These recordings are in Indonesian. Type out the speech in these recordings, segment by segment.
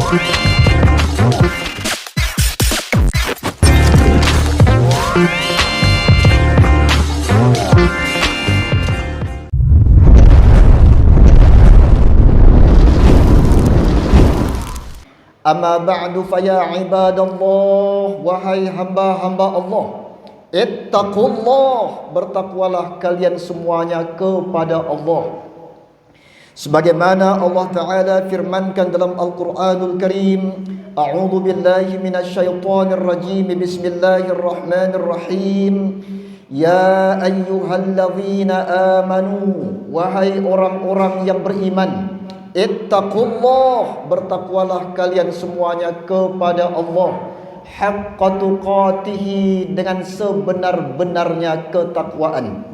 Amma ba'du faya ibadallah, wahai hamba-hamba Allah, ittaqullah, bertakwalah kalian semuanya kepada Allah. Sebagaimana Allah Ta'ala firmankan dalam Al-Quranul Karim, a'udzu billahi minasyaitonir rajim, bismillahirrahmanirrahim. Ya ayyuhalladzina amanu, wahai orang-orang yang beriman, ittaqullah, bertakwalah kalian semuanya kepada Allah, haqqa tuqatihi, dengan sebenar-benarnya ketakwaan.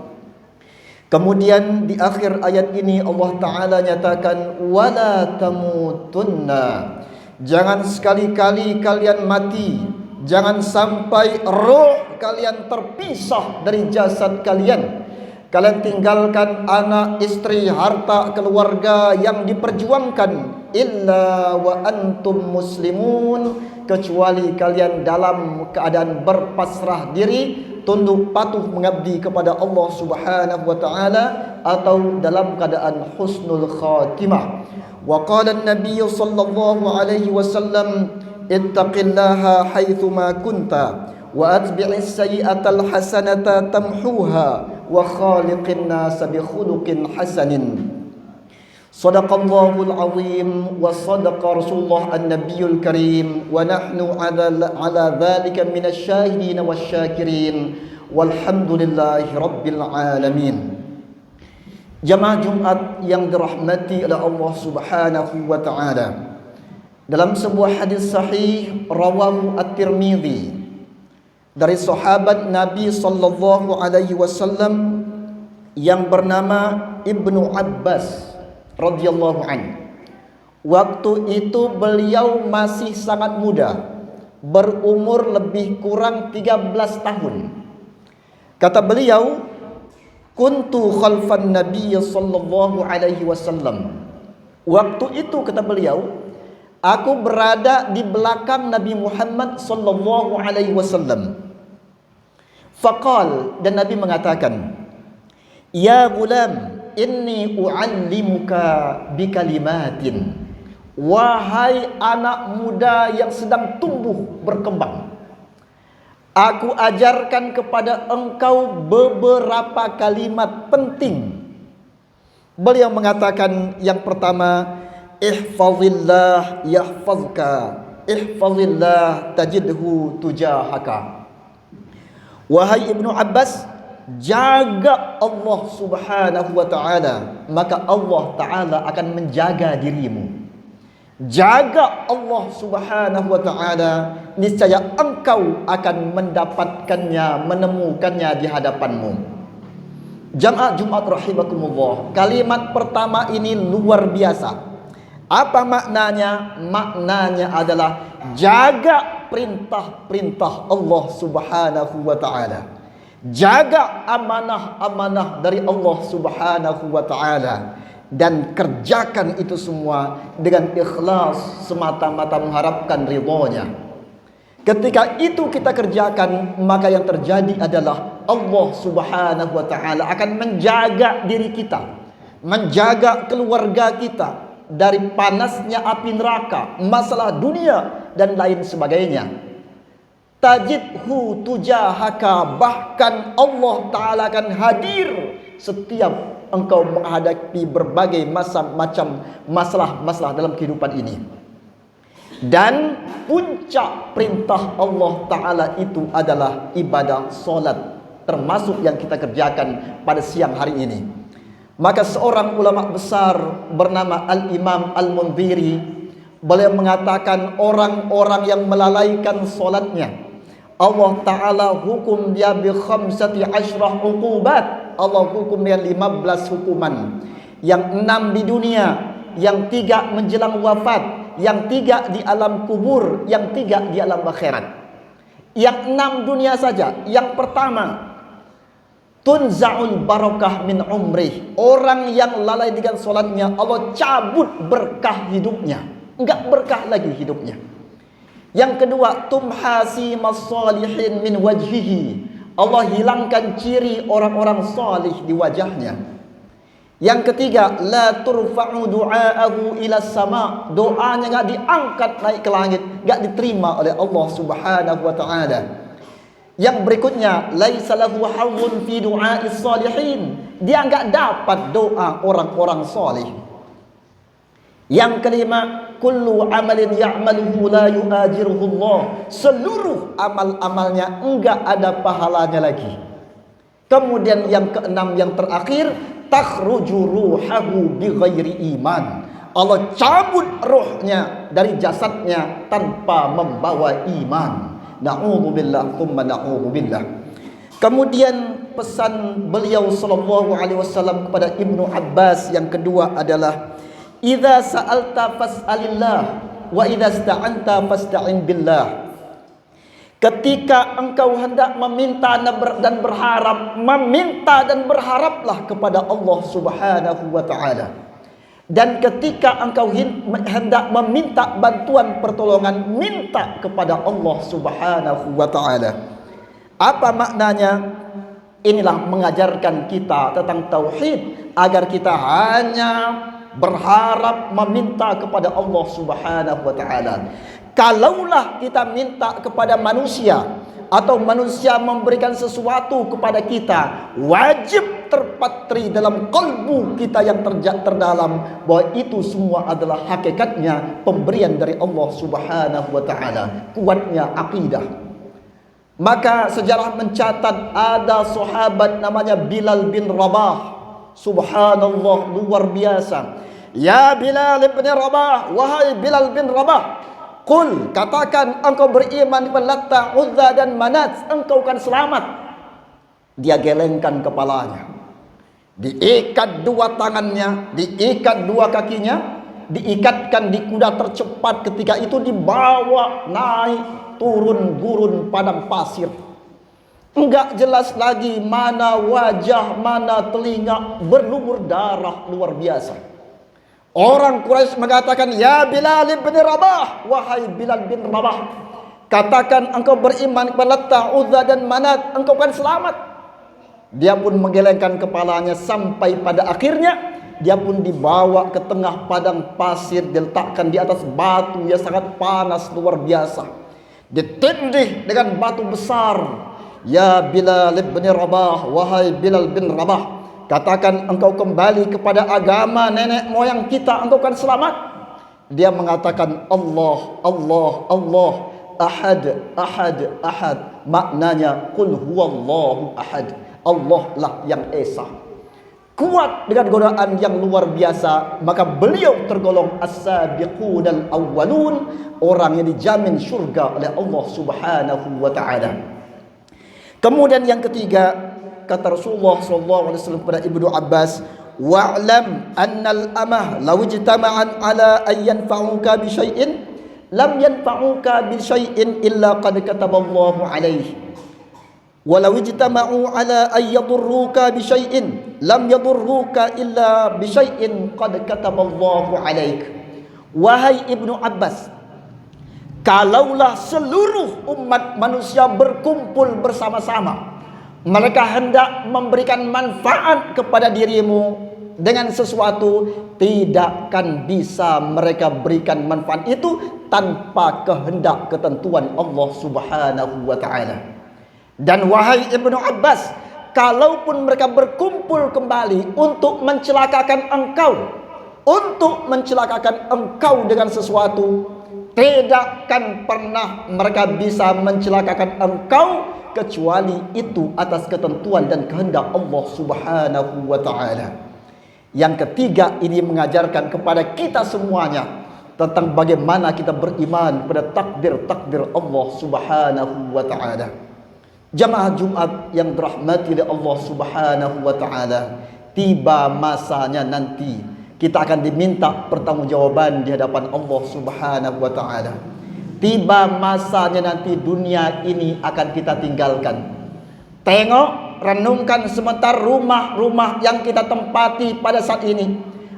Kemudian di akhir ayat ini Allah Ta'ala nyatakan, wala tamutunna, jangan sekali-kali kalian mati, jangan sampai roh kalian terpisah dari jasad kalian. Kalian tinggalkan anak, istri, harta, keluarga yang diperjuangkan, illa wa antum muslimun, kecuali kalian dalam keadaan berpasrah diri, tunduk patuh mengabdi kepada Allah Subhanahu wa taala, atau dalam keadaan husnul khatimah. Wa qala an-nabiy sallallahu alaihi wasallam, ittaqillaha haitsu ma kunta wa atbi'is sayyi'atal hasanata tamhuha wa khaliqin nas bi khuluqin hasanin. Sadaqallahul azim wa sadaqa Rasulullah an-nabiyul karim wa nahnu ala dzalika minasy syahidin wasyakirin walhamdulillahi rabbil alamin. Jamaah Jumat yang dirahmati oleh Allah Subhanahu wa taala, dalam sebuah hadis sahih rawahu at-Tirmidzi dari sahabat Nabi sallallahu alaihi wasallam yang bernama Ibnu Abbas radhiyallahu anhu. Waktu itu beliau masih sangat muda, berumur lebih kurang 13 tahun. Kata beliau, kuntu khalfan Nabi sallallahu alaihi wasallam. Waktu itu, kata beliau, aku berada di belakang Nabi Muhammad sallallahu alaihi wasallam. Faqal, dan Nabi mengatakan, ya gulam, inni u'allimuka bikalimatin, wahai anak muda yang sedang tumbuh berkembang, aku ajarkan kepada engkau beberapa kalimat penting. Beliau mengatakan yang pertama, ihfazillah yahfazka, ihfazillah tajidhu tujahaka. Wahai Ibnu Abbas, jaga Allah Subhanahu wa ta'ala, maka Allah Ta'ala akan menjaga dirimu. Jaga Allah Subhanahu wa ta'ala, niscaya engkau akan mendapatkannya, menemukannya di hadapanmu. Jamaah Jumat rahimakumullah, kalimat pertama ini luar biasa. Apa maknanya? Maknanya adalah jaga perintah-perintah Allah Subhanahu wa ta'ala, jaga amanah-amanah dari Allah Subhanahu wa ta'ala, dan kerjakan itu semua dengan ikhlas, semata-mata mengharapkan ridhonya. Ketika itu kita kerjakan, maka yang terjadi adalah Allah Subhanahu wa ta'ala akan menjaga diri kita, menjaga keluarga kita dari panasnya api neraka, masalah dunia dan lain sebagainya. Tajidhu tujahaka, bahkan Allah Ta'ala akan hadir setiap engkau menghadapi berbagai macam masalah-masalah dalam kehidupan ini. Dan puncak perintah Allah Ta'ala itu adalah ibadah solat, termasuk yang kita kerjakan pada siang hari ini. Maka seorang ulama besar bernama Al-Imam Al-Mundhiri, beliau mengatakan orang-orang yang melalaikan solatnya, Allah Ta'ala hukum dia bi khamsati asyrah uqubat. Allah hukum dia 15 hukuman. Yang 6 di dunia, yang 3 menjelang wafat, yang 3 di alam kubur, yang 3 di alam akhirat. Yang 6 dunia saja. Yang pertama, tunza'ul barakah min umrih. Orang yang lalai dengan solatnya, Allah cabut berkah hidupnya. enggak berkah lagi hidupnya. Yang kedua, tumhasi masalihin min wajhihi. Allah hilangkan ciri orang-orang salih di wajahnya. Yang ketiga, la turfa'u du'aahu ila sama. Doanya enggak diangkat naik ke langit, enggak diterima oleh Allah Subhanahu wa taala. Yang berikutnya, laisa lahu hawwun fi du'a'is salihin. Dia enggak dapat doa orang-orang salih. Yang kelima, kullu amalin ya'maluhu la yu'ajiruhu Allah. Seluruh amal-amalnya enggak ada pahalanya lagi. Kemudian yang keenam, yang terakhir, takhruju ruhahu bighairi iman. Allah cabut rohnya dari jasadnya tanpa membawa iman. Na'udzubillah thumma na'udzubillah. Kemudian pesan beliau sallallahu alaihi wasallam kepada Ibnu Abbas yang kedua adalah, idza sa'alta fas'alillah wa idza ista'anta fasta'in billah. Ketika engkau hendak meminta dan berharap, meminta dan berharaplah kepada Allah Subhanahu wa taala. Dan ketika engkau hendak meminta bantuan pertolongan, minta kepada Allah Subhanahu wa taala. Apa maknanya? Inilah mengajarkan kita tentang tauhid, agar kita hanya berharap meminta kepada Allah Subhanahu wa taala. Kalaulah kita minta kepada manusia atau manusia memberikan sesuatu kepada kita, wajib terpatri dalam kalbu kita yang terdalam bahwa itu semua adalah hakikatnya pemberian dari Allah Subhanahu wa taala. Kuatnya akidah. Maka sejarah mencatat ada sahabat namanya Bilal bin Rabah. Subhanallah, luar biasa. Ya Bilal bin Rabah, wahai Bilal bin Rabah, qul, katakan engkau beriman kepada Latta, Uzza dan Manat, engkau akan selamat. Dia gelengkan kepalanya, diikat dua tangannya, diikat dua kakinya, diikatkan di kuda tercepat ketika itu, dibawa naik turun gurun padang pasir. Enggak jelas lagi mana wajah, mana telinga, berlumur darah luar biasa. Orang Quraisy mengatakan, ya Bilal bin Rabah, wahai Bilal bin Rabah, katakan engkau beriman kepada Latta, Uzza dan Manat, engkau akan selamat. Dia pun menggelengkan kepalanya sampai pada akhirnya dia pun dibawa ke tengah padang pasir, diletakkan di atas batu yang sangat panas luar biasa, ditindih dengan batu besar. Ya Bilal bin Rabah, wahai Bilal bin Rabah, katakan engkau kembali kepada agama nenek moyang kita, engkau akan selamat. Dia mengatakan Allah, Allah, Allah, ahad, ahad, ahad. Maknanya qul huwallahu ahad. Allah lah yang esa. Kuat dengan godaan yang luar biasa, maka beliau tergolong as-sabiqunal awwalun, orang yang dijamin surga oleh Allah Subhanahu wa taala. Kemudian yang ketiga, kata Rasulullah sallallahu alaihi wasallam kepada Ibnu Abbas, wa'lam annal amah law ijtama'an ala an yanfa'uka bi syai'in lam yanfa'uka bi syai'in illa qad kataballahu alaihi, wa law ijtama'u ala an yadurruka bi syai'in lam yadurruka illa bi syai'in qad kataballahu alaik. Wahai Ibnu Abbas, kalaulah seluruh umat manusia berkumpul bersama-sama, mereka hendak memberikan manfaat kepada dirimu dengan sesuatu, tidak akan bisa mereka berikan manfaat itu tanpa kehendak ketentuan Allah Subhanahu wa taala. Dan wahai Ibnu Abbas, kalaupun mereka berkumpul kembali untuk mencelakakan engkau dengan sesuatu, tidak akan pernah mereka bisa mencelakakan engkau kecuali itu atas ketentuan dan kehendak Allah Subhanahu wa taala. Yang ketiga, ini mengajarkan kepada kita semuanya tentang bagaimana kita beriman pada takdir-takdir Allah Subhanahu wa taala. Jamaah Jumat yang dirahmati oleh Allah Subhanahu wa taala, tiba masanya nanti kita akan diminta pertanggungjawaban di hadapan Allah Subhanahu wa taala. Tiba masanya nanti dunia ini akan kita tinggalkan. Tengok, renungkan sebentar rumah-rumah yang kita tempati pada saat ini.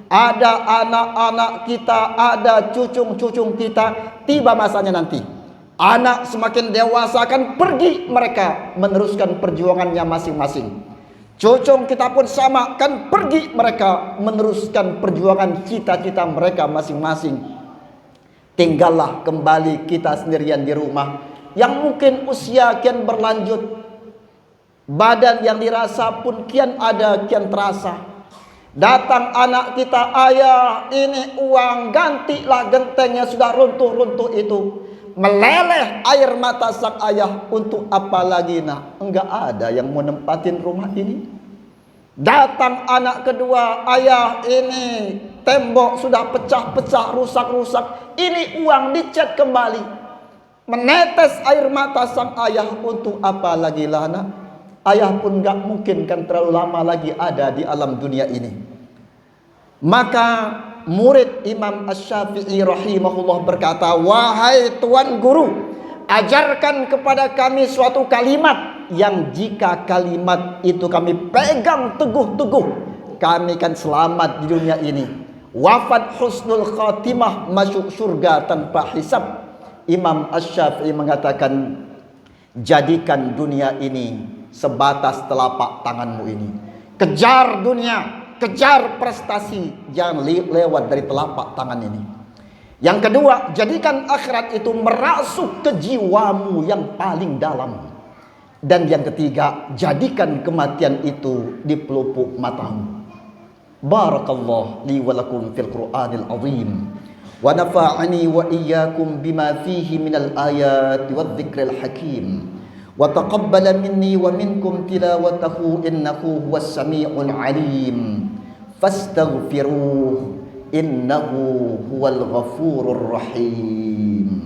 ada anak-anak kita, ada cucu-cucu kita. Tiba masanya nanti anak semakin dewasa akan pergi, mereka meneruskan perjuangannya masing-masing. Cucu kita pun sama, kan pergi, mereka meneruskan perjuangan cita-cita mereka masing-masing. Tinggallah kembali kita sendirian di rumah, yang mungkin usia kian berlanjut, badan yang dirasa pun kian ada, kian terasa. Datang anak kita, ayah ini uang, gantilah gentengnya sudah runtuh-runtuh itu. Meleleh air mata sang ayah, untuk apa lagi nak? Enggak ada yang mau nempatin rumah ini. Datang anak kedua, ayah ini tembok sudah pecah-pecah, rusak-rusak, ini uang dicat kembali. Menetes air mata sang ayah, untuk apa lagi lah nak? Ayah pun enggak mungkin kan terlalu lama lagi ada di alam dunia ini. Maka murid Imam Asy-Syafi'i rahimahullah berkata, wahai tuan guru, ajarkan kepada kami suatu kalimat yang jika kalimat itu kami pegang teguh-teguh, kami kan selamat di dunia ini. Wafat husnul khatimah, masuk surga tanpa hisab. Imam Asy-Syafi'i mengatakan, jadikan dunia ini sebatas telapak tanganmu ini. Kejar dunia, kejar prestasi, jangan lewat dari telapak tangan ini. Yang kedua, jadikan akhirat itu merasuk ke jiwamu yang paling dalam. Dan yang ketiga, jadikan kematian itu di pelupuk matamu. Barakallahu li wa lakum fil Qur'anil azim, wa nafa'ani wa iyyakum bima fihi minal ayati wadh-dhikril hakim, wa taqabbala minni wa minkum tilawatahu innahu huwas sami'ul alim. Fastaghfiruh innahu huwal ghafurur rahim.